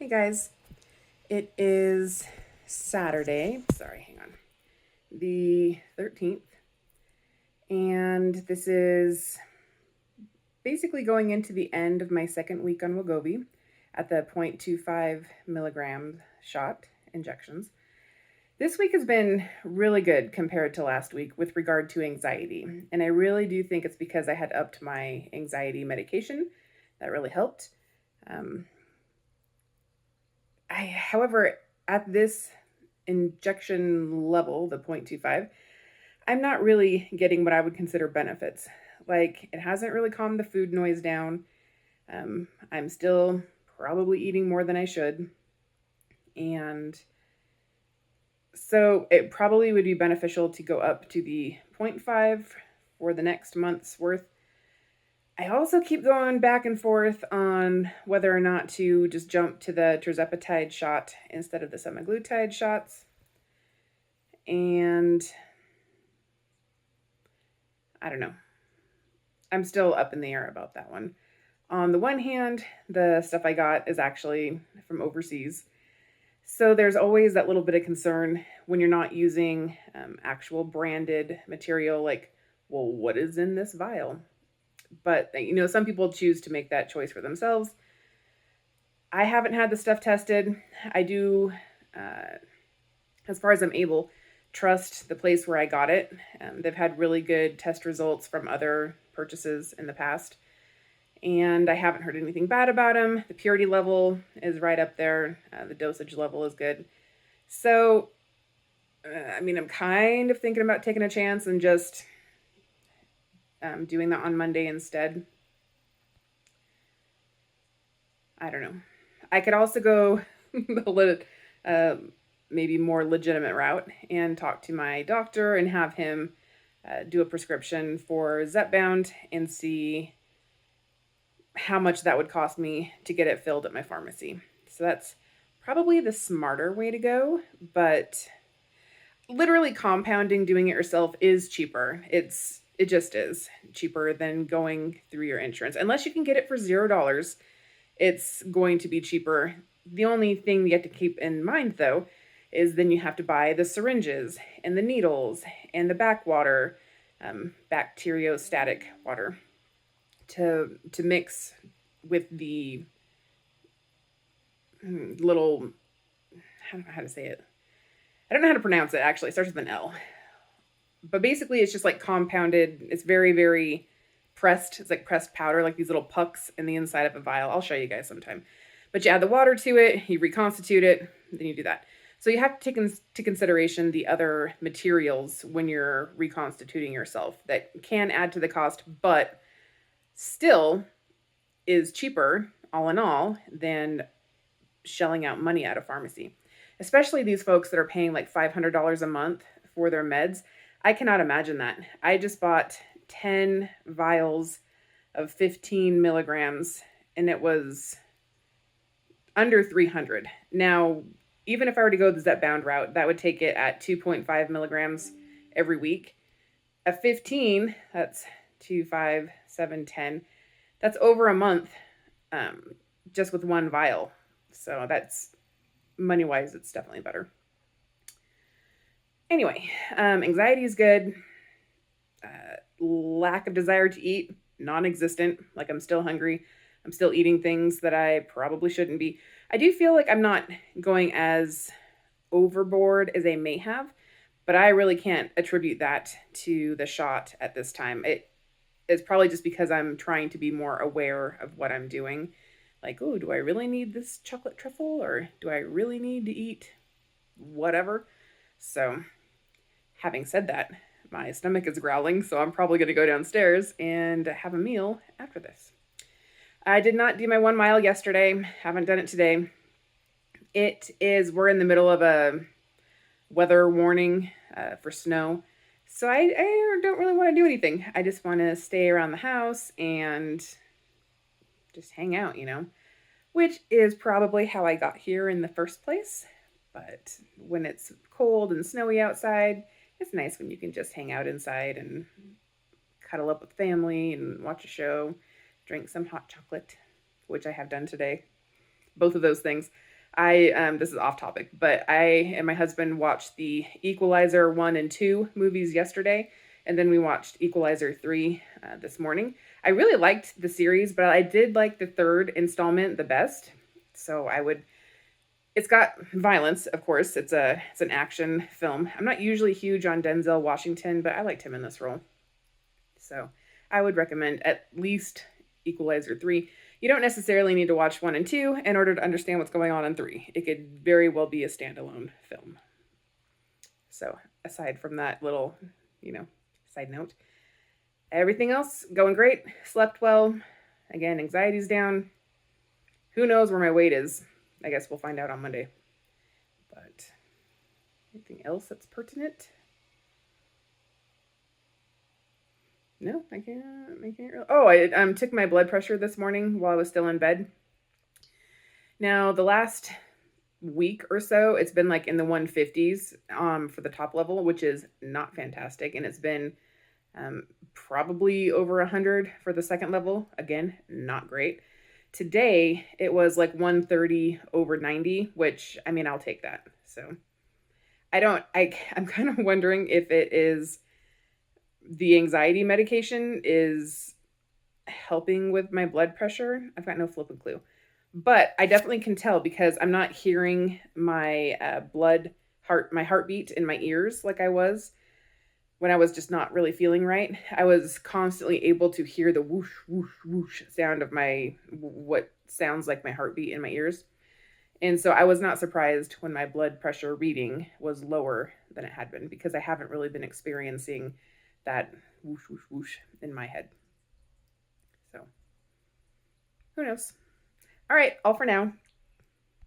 Hey guys, it is Saturday. Sorry, hang on. The 13th. And this is basically going into the end of my second week on Wegovy at the 0.25 milligram shot injections. This week has been really good compared to last week with regard to anxiety. And I really do think it's because I had upped my anxiety medication. That really helped. Um, however, at this injection level, the 0.25, I'm not really getting what I would consider benefits. Like, it hasn't really calmed the food noise down. I'm still probably eating more than I should. And so it probably would be beneficial to go up to the zero point 0.5 for the next month's worth. I also keep going back and forth on whether or not to just jump to the tirzepatide shot instead of the semaglutide shots. And I don't know. I'm still up in the air about that one. On the one hand, the stuff I got is actually from overseas. So there's always that little bit of concern when you're not using actual branded material, like, well, what is in this vial? But, some people choose to make that choice for themselves. I haven't had the stuff tested. I do, as far as I'm able, trust the place where I got it. They've had really good test results from other purchases in the past. And I haven't heard anything bad about them. The purity level is right up there. The dosage level is good. So, I'm kind of thinking about taking a chance and just doing that on Monday instead. I don't know. I could also go maybe more legitimate route and talk to my doctor and have him do a prescription for Zepbound and see how much that would cost me to get it filled at my pharmacy. So that's probably the smarter way to go, but literally compounding doing it yourself is cheaper. It just is cheaper than going through your insurance. Unless you can get it for $0, it's going to be cheaper. The only thing you have to keep in mind though is then you have to buy the syringes and the needles and the backwater, bacteriostatic water to mix with the little, I don't know how to say it. I don't know how to pronounce it actually. It starts with an L. But basically it's just like compounded. It's very, very pressed. It's like pressed powder, like these little pucks in the inside of a vial. I'll show you guys sometime. But you add the water to it, you reconstitute it, then you do that. So you have to take into consideration the other materials when you're reconstituting yourself that can add to the cost, but still is cheaper, all in all, than shelling out money at a pharmacy. Especially these folks that are paying like $500 a month for their meds. I cannot imagine that. I just bought 10 vials of 15 milligrams and it was under 300. Now, even if I were to go the Zepbound route, that would take it at 2.5 milligrams every week. At 15, that's 2, 5, 7, 10. That's over a month just with one vial. So that's money-wise, it's definitely better. Anyway, anxiety is good. Lack of desire to eat, non-existent. Like I'm still hungry. I'm still eating things that I probably shouldn't be. I do feel like I'm not going as overboard as I may have, but I really can't attribute that to the shot at this time. It is probably just because I'm trying to be more aware of what I'm doing. Like, oh, do I really need this chocolate truffle or do I really need to eat whatever? So, having said that, my stomach is growling, so I'm probably going to go downstairs and have a meal after this. I did not do my 1 mile yesterday. Haven't done it today. We're in the middle of a weather warning for snow. So I don't really want to do anything. I just want to stay around the house and just hang out, which is probably how I got here in the first place. But when it's cold and snowy outside, it's nice when you can just hang out inside and cuddle up with family and watch a show, drink some hot chocolate, which I have done today. Both of those things. This is off topic, but I and my husband watched the Equalizer 1 and 2 movies yesterday, and then we watched Equalizer 3 this morning. I really liked the series, but I did like the third installment the best. So I would it's got violence, of course. It's an action film. I'm not usually huge on Denzel Washington, but I liked him in this role. So I would recommend at least Equalizer 3. You don't necessarily need to watch 1 and 2 in order to understand what's going on in 3. It could very well be a standalone film. So aside from that little, you know, side note, everything else going great. Slept well. Again, anxiety's down. Who knows where my weight is? I guess we'll find out on Monday. But anything else that's pertinent? No, I can't. Really. Oh, I took my blood pressure this morning while I was still in bed. Now, the last week or so, it's been like in the 150s for the top level, which is not fantastic. And it's been probably over 100 for the second level. Again, not great. Today, it was like 130 over 90, which, I mean, I'll take that. So I'm kind of wondering if it is the anxiety medication is helping with my blood pressure. I've got no flipping clue. But I definitely can tell because I'm not hearing my my heartbeat in my ears like I was when I was just not really feeling right. I was constantly able to hear the whoosh, whoosh, whoosh sound of what sounds like my heartbeat in my ears. And so I was not surprised when my blood pressure reading was lower than it had been because I haven't really been experiencing that whoosh, whoosh, whoosh in my head. So who knows? All right, all for now.